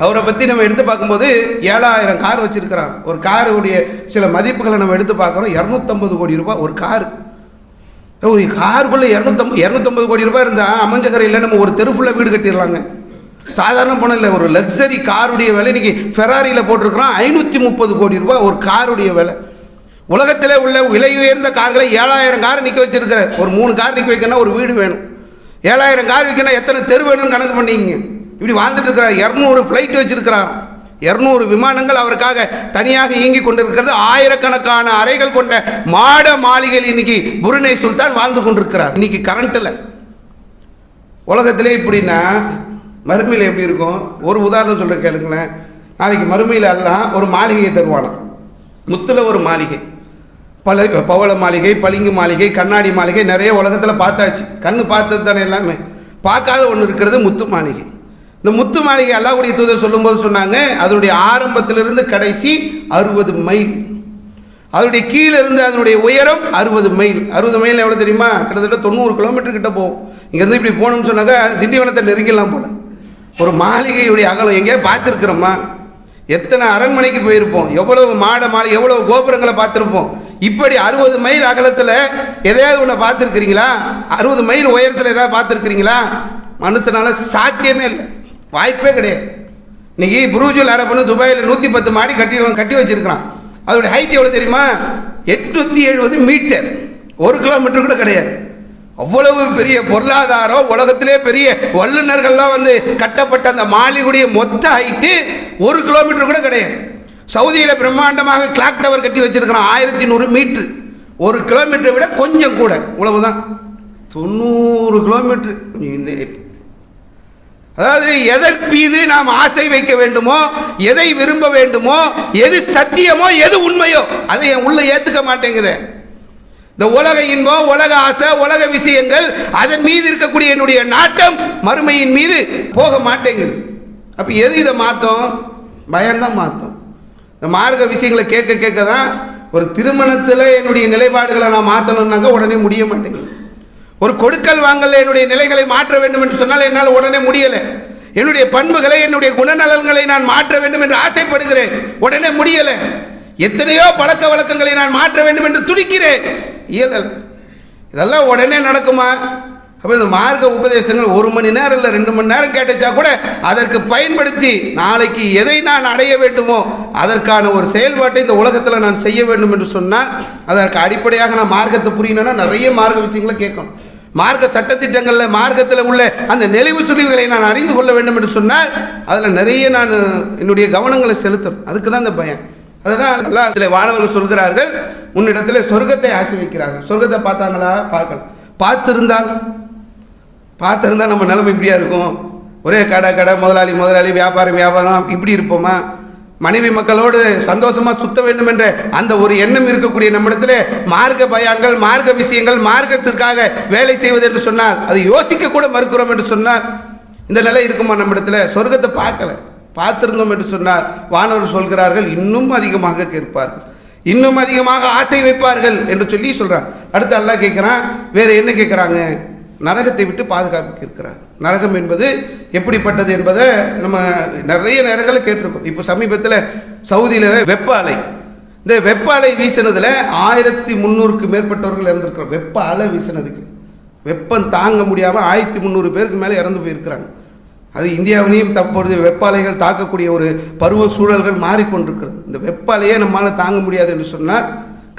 அவரை பற்றி நம்ம எடுத்து பார்க்கும்போது 7000 கார் வச்சிருக்கிறாங்க. ஒரு காருடைய சில மதிப்புகளை நம்ம எடுத்து பார்க்குறோம். 250 கோடி ரூபாய் ஒரு காரு. காருக்குள்ளே 250 கோடி ரூபாய் இருந்தால் அமைஞ்சகரையில் நம்ம ஒரு தெரு ஃபுல்லாக வீடு கட்டிடலாங்க. சாதாரண பணம் இல்லை. ஒரு லக்ஸரி காருடைய விலை இன்னைக்கு ஃபெராரியில் போட்டிருக்கிறோம் 530 கோடி ரூபாய் ஒரு காருடைய விலை. உலகத்திலே உள்ள விலை உயர்ந்த கார்களை 7000 கார் நிற்க வச்சிருக்கிறார். ஒரு 3 கார் நிற்க வைக்கணும், ஒரு வீடு வேணும். 7000 கார் விற்கணும், எத்தனை தெரு வேணும்னு கணக்கு பண்ணிங்க. இப்படி வாழ்ந்துட்டு இருக்கிறார். 200 ஃப்ளைட் வச்சிருக்கிறார். 200 விமானங்கள் அவருக்காக தனியாக இயங்கி கொண்டிருக்கிறது. ஆயிரக்கணக்கான அறைகள் கொண்ட மாட மாளிகையில் இன்னைக்கு புருனே சுல்தான் வாழ்ந்து கொண்டிருக்கிறார். இன்னைக்கு கரண்ட்டில் உலகத்திலே இப்படின்னா மறுமையில் எப்படி இருக்கும்? ஒரு உதாரணம் சொல்கிற கேளுங்களேன். நாளைக்கு மறுமையில் எல்லாம் ஒரு மாளிகையை தருவானா, முத்தில் ஒரு மாளிகை, பவள மாளிகை, பளிங்கு மாளிகை, கண்ணாடி மாளிகை, நிறைய உலகத்தில் பார்த்தாச்சு. கண்ணு பார்த்தது தானே எல்லாமே. பார்க்காத ஒன்று இருக்கிறது முத்து மாளிகை. இந்த முத்து மாளிகை அல்லாஹ்வுடைய தூதர் சொல்லும்போது சொன்னாங்க, அதனுடைய ஆரம்பத்திலிருந்து கடைசி 60 மைல், அதனுடைய கீழே இருந்து அதனுடைய உயரம் 60 மைல். 60 மைல் எவ்வளோ தெரியுமா? கிட்டத்தட்ட 90 கிலோமீட்டர் கிட்ட போகும். இங்கேருந்து இப்படி போகணும்னு சொன்னாங்க திண்டிவனத்தை நெருங்கிடலாம் போல. ஒரு மாளிகையுடைய அகலம் எங்கேயா பார்த்துருக்குறோமா? எத்தனை அரண்மனைக்கு போயிருப்போம், எவ்வளவு மாட மாளிகை, எவ்வளவு கோபுரங்களை பார்த்துருப்போம். இப்படி 60 மைல் அகலத்தில் எதையாவது ஒன்று பார்த்துருக்கிறீங்களா? 60 மைல் உயரத்தில் எதாவது பார்த்துருக்கிறீங்களா? மனுஷனால சாத்தியமே இல்லை, வாய்ப்பே கிடையாது. இன்னைக்கு புரூஜுல் அரபுன்னு துபாயில் 110 மாடி கட்டி வச்சிருக்கிறான். அதோடைய ஹைட் எவ்வளோ தெரியுமா? 870 மீட்டர், 1 கிலோமீட்டர் கூட கிடையாது. அவ்வளவு பெரிய பொருளாதாரம், உலகத்திலே பெரிய வல்லுநர்கள்லாம் வந்து கட்டப்பட்ட அந்த மாளிகையுடைய மொத்த ஹைட்டு 1 கிலோமீட்டர் கூட கிடையாது. சவுதியில் பிரம்மாண்டமாக கிளாக் டவர் கட்டி வச்சிருக்கிறான் 1100 மீட்டர், 1 கிலோமீட்டரை விட கொஞ்சம் கூட, இவ்வளவுதான் 90 கிலோமீட்டர். அதாவது எதற்கு மீது நாம் ஆசை வைக்க வேண்டுமோ, எதை விரும்ப வேண்டுமோ, எது சத்தியமோ, எது உண்மையோ அதை என் உள்ள ஏற்றுக்க மாட்டேங்குது. இந்த உலக இன்பம், உலக ஆசை, உலக விஷயங்கள், அதன் மீது இருக்கக்கூடிய என்னுடைய நாட்டம் மறுமையின் மீது போக மாட்டேங்குது. அப்ப எது இதை மாற்றும்? பயம்தான் மாற்றும். இந்த மார்க்க விஷயங்களை கேட்க கேட்க தான் ஒரு திருமணத்தில் என்னுடைய நிலைப்பாடுகளை நான் மாற்றணும்னாங்க உடனே முடிய மாட்டேங்குது. ஒரு கொடுக்கல் வாங்கல என்னுடைய நிலைகளை மாற்ற வேண்டும் என்று சொன்னால் என்னால் உடனே முடியலை. என்னுடைய பண்புகளை, என்னுடைய குணநலன்களை நான் மாற்ற வேண்டும் என்று ஆசைப்படுகிறேன், உடனே முடியலை. எத்தனையோ பழக்க வழக்கங்களை நான் மாற்ற வேண்டும் என்று துடிக்கிறேன், இயலல். இதெல்லாம் உடனே நடக்குமா? அப்போ இந்த மார்க்க உபதேசங்கள் 1 மணி நேரம் இல்லை 2 மணி நேரம் கேட்டுச்சா கூட அதற்கு பயன்படுத்தி நாளைக்கு எதை நான் அடைய வேண்டுமோ அதற்கான ஒரு செயல்பாட்டை இந்த உலகத்தில் நான் செய்ய வேண்டும் என்று சொன்னால் அதற்கு அடிப்படையாக நான் மார்க்கத்தை புரியணும்னா நிறைய மார்க்க விஷயங்களை கேட்கணும். மார்க்க சட்டத்திட்டங்களில் மார்க்கத்தில் உள்ள அந்த நெளிவு சுழிவுகளை நான் அறிந்து கொள்ள வேண்டும் என்று சொன்னால் அதில் நிறைய நான் என்னுடைய கவனங்களை செலுத்தணும். அதுக்கு தான் இந்த பயம். அதுதான் அல்லாஹ் இதில் வானவர்கள் சொல்கிறார்கள், உன்னிடத்தில் சொர்க்கத்தை ஆசை வைக்கிறார்கள். சொர்க்கத்தை பார்த்தாங்களா? பார்க்கல. பார்த்திருந்தால் நம்ம நிலைமை இப்படியா இருக்கும்? ஒரே கடை, முதலாளி, வியாபாரம் இப்படி இருப்போமா? மனைவி மக்களோடு சந்தோஷமா சுத்த வேண்டும் என்ற அந்த ஒரு எண்ணம் இருக்கக்கூடிய நம்மிடத்தில் மார்க்க பயான்கள், மார்க்க விஷயங்கள், மார்க்கத்திற்காக வேலை செய்வது என்று சொன்னால் அது யோசிக்க கூட மறுக்கிறோம் என்று சொன்னால் இந்த நிலை இருக்குமா நம்மிடத்தில்? சொர்க்கத்தை பார்த்திருந்தோம் என்று சொன்னால் வானவர் சொல்கிறார்கள் இன்னும் அதிகமாக கேட்பார்கள், இன்னும் அதிகமாக ஆசை வைப்பார்கள் என்று சொல்லி சொல்றாங்க. அடுத்து அல்லாஹ் கேட்கிறான், வேற என்ன கேட்கிறாங்க? நரகத்தை விட்டு பாதுகாப்பு கேட்கிறார். நரகம் என்பது எப்படிப்பட்டது என்பதை நம்ம நிறைய நேரங்களில் கேட்டிருக்கோம். இப்போ சமீபத்தில் சவுதியில் வெப்ப அலை, இந்த வெப்ப அலை வீசினதில் 1300க்கு மேற்பட்டவர்கள் இறந்துருக்கிறோம். வெப்ப அலை வீசினதுக்கு வெப்பம் தாங்க முடியாமல் 1300 பேருக்கு மேலே இறந்து போயிருக்கிறாங்க. அது இந்தியாவிலையும் தற்பொழுது வெப்ப அலைகள் தாக்கக்கூடிய ஒரு பருவ சூழல்கள் மாறிக்கொண்டிருக்கிறது. இந்த வெப்ப அலையே நம்மளால் தாங்க முடியாது என்று சொன்னால்,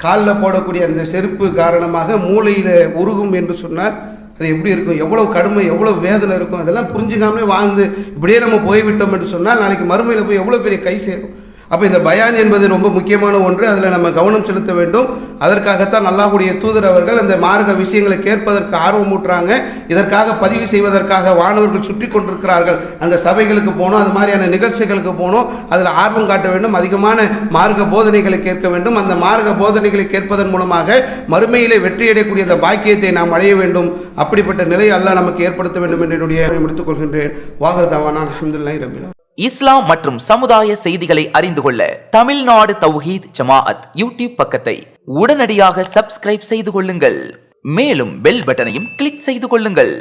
காலில் போடக்கூடிய அந்த செருப்பு காரணமாக மூளையில் உருகும் என்று சொன்னால் அது எப்படி இருக்கும்? எவ்வளோ கடுமை, எவ்வளோ வேதனை இருக்கும்? அதெல்லாம் புரிஞ்சுக்காமலே வாழ்ந்து இப்படியே நம்ம போய்விட்டோம் என்று சொன்னால் நாளைக்கு மறுமையில் போய் எவ்வளோ பெரிய கை சேரும். அப்போ இந்த பயான் என்பது ரொம்ப முக்கியமான ஒன்று. அதில் நம்ம கவனம் செலுத்த வேண்டும். அதற்காகத்தான் அல்லாஹ்வுடைய தூதர் அவர்கள் அந்த மார்க்க விஷயங்களை கேட்பதற்கு ஆர்வமூட்டுறாங்க. இதற்காக பதிவு செய்வதற்காக வானவர்கள் சுற்றி கொண்டிருக்கிறார்கள். அந்த சபைகளுக்கு போகணும், அது மாதிரியான நிகழ்ச்சிகளுக்கு போகணும், அதில் ஆர்வம் காட்ட வேண்டும், அதிகமான மார்க்க போதனைகளை கேட்க வேண்டும். அந்த மார்க்க போதனைகளை கேட்பதன் மூலமாக மறுமையிலே வெற்றியடையக்கூடிய அந்த பாக்கியத்தை நாம் அடைய வேண்டும். அப்படிப்பட்ட நிலையை அல்லாஹ் நமக்கு ஏற்படுத்த வேண்டும் என்று என்னுடைய முடித்துக் கொள்கின்றேன். வாகரதாவானா அல்ஹம்துலில்லாஹி ரப்பில் ஆலமீன். இஸ்லாம் மற்றும் சமுதாய செய்திகளை அறிந்து கொள்ள தமிழ்நாடு தௌஹீத் ஜமாஅத் யூடியூப் பக்கத்தை உடனடியாக சப்ஸ்கிரைப் செய்து கொள்ளுங்கள். மேலும் பெல் பட்டனையும் கிளிக் செய்து கொள்ளுங்கள்.